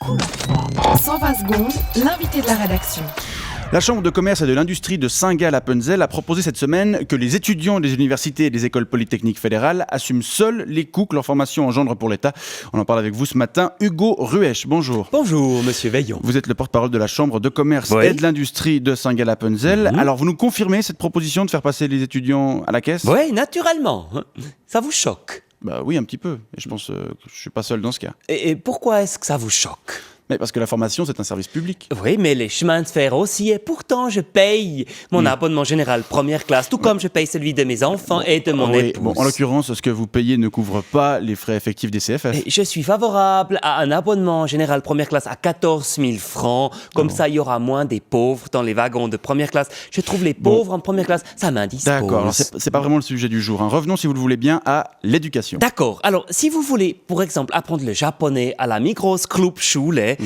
120 secondes, l'invité de la rédaction. La Chambre de commerce et de l'industrie de Saint-Gall-Appenzell a proposé cette semaine que les étudiants des universités et des écoles polytechniques fédérales assument seuls les coûts que leur formation engendre pour l'État. On en parle avec vous ce matin. Hugo Ruesch, bonjour. Bonjour, monsieur Veillon. Vous êtes le porte-parole de la Chambre de commerce et de l'industrie de Saint-Gall-Appenzell. Alors, vous nous confirmez cette proposition de faire passer les étudiants à la caisse ? Oui, naturellement. Ça vous choque? Bah oui, un petit peu. Et je pense que je suis pas seul dans ce cas. Et pourquoi est-ce que ça vous choque? Mais parce que la formation, c'est un service public. Oui, mais les chemins de fer aussi. Et pourtant, je paye mon abonnement général première classe, tout comme je paye celui de mes enfants et de mon épouse. Bon, en l'occurrence, ce que vous payez ne couvre pas les frais effectifs des CFF. Et je suis favorable à un abonnement général première classe à 14 000 francs. Comme ça, il y aura moins des pauvres dans les wagons de première classe. Je trouve les pauvres en première classe, ça m'indispose. D'accord, alors c'est pas vraiment le sujet du jour. Revenons, si vous le voulez bien, à l'éducation. D'accord. Alors, si vous voulez, pour exemple, apprendre le japonais à la Migros Clubschule,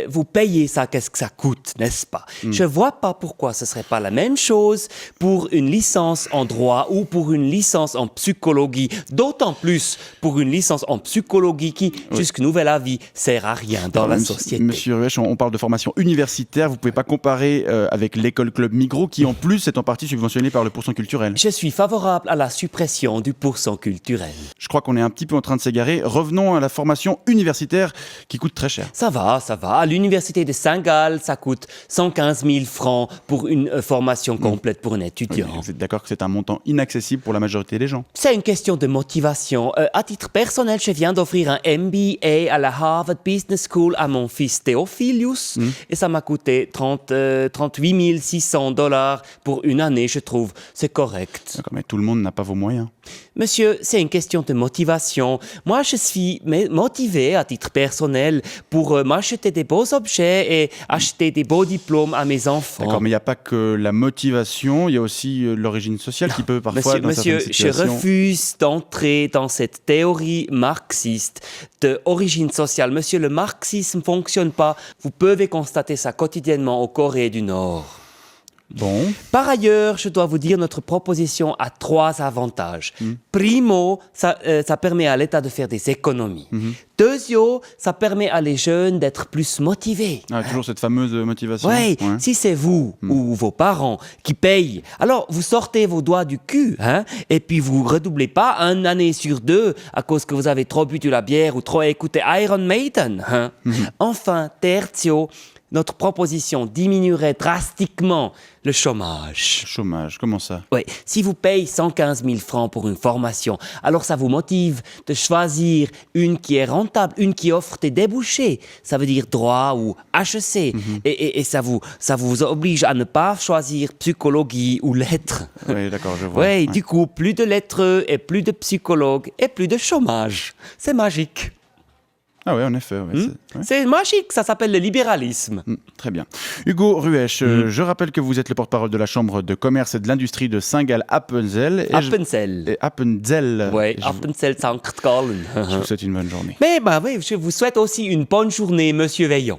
vous payez ça, qu'est-ce que ça coûte, n'est-ce pas? Je vois pas pourquoi ce serait pas la même chose pour une licence en droit ou pour une licence en psychologie. D'autant plus pour une licence en psychologie qui, jusqu'à nouvel avis, sert à rien dans la société. Monsieur Ruesch, on parle de formation universitaire. Vous pouvez pas comparer avec l'école club Migros qui, en plus, est en partie subventionnée par le pourcent culturel. Je suis favorable à la suppression du pourcent culturel. Je crois qu'on est un petit peu en train de s'égarer. Revenons à la formation universitaire qui coûte très cher. Ça va. À l'université de Saint-Gall, ça coûte 115 000 francs pour une formation complète pour un étudiant. Oui, vous êtes d'accord que c'est un montant inaccessible pour la majorité des gens? C'est une question de motivation. À titre personnel, je viens d'offrir un MBA à la Harvard Business School à mon fils Theophilus et ça m'a coûté 38 600 $ pour une année, je trouve. C'est correct. D'accord, mais tout le monde n'a pas vos moyens. Monsieur, c'est une question de motivation. Moi, je suis motivé à titre personnel pour m'acheter des beaux objets et acheter des beaux diplômes à mes enfants. D'accord, mais il n'y a pas que la motivation, il y a aussi l'origine sociale qui peut parfois, dans certaines situations... je refuse d'entrer dans cette théorie marxiste d'origine sociale. Monsieur, le marxisme ne fonctionne pas. Vous pouvez constater ça quotidiennement en Corée du Nord. Bon. Par ailleurs, je dois vous dire, notre proposition a 3 avantages. Primo, ça permet à l'État de faire des économies. Deuxièmement, ça permet à les jeunes d'être plus motivés. Ah, toujours cette fameuse motivation. Oui, si c'est vous ou vos parents qui payent, alors vous sortez vos doigts du cul, et puis vous redoublez pas une année sur 2 à cause que vous avez trop bu de la bière ou trop écouté Iron Maiden. Enfin, tertio, notre proposition diminuerait drastiquement le chômage. Chômage, comment ça? Oui, si vous payez 115 000 francs pour une formation, alors ça vous motive de choisir une qui est rentable, une qui offre des débouchés. Ça veut dire droit ou HEC. Et ça vous oblige à ne pas choisir psychologie ou lettres. Oui, d'accord, je vois. Oui, du coup, plus de lettreux et plus de psychologues et plus de chômage. C'est magique. Ah oui, en effet. C'est magique, ça s'appelle le libéralisme. Très bien. Hugo Ruesch, je rappelle que vous êtes le porte-parole de la Chambre de commerce et de l'industrie de Saint-Gall-Appenzell. Appenzell. Oui, Appenzell-Sankt-Gallen. Je vous souhaite une bonne journée. Mais oui, je vous souhaite aussi une bonne journée, monsieur Veillon.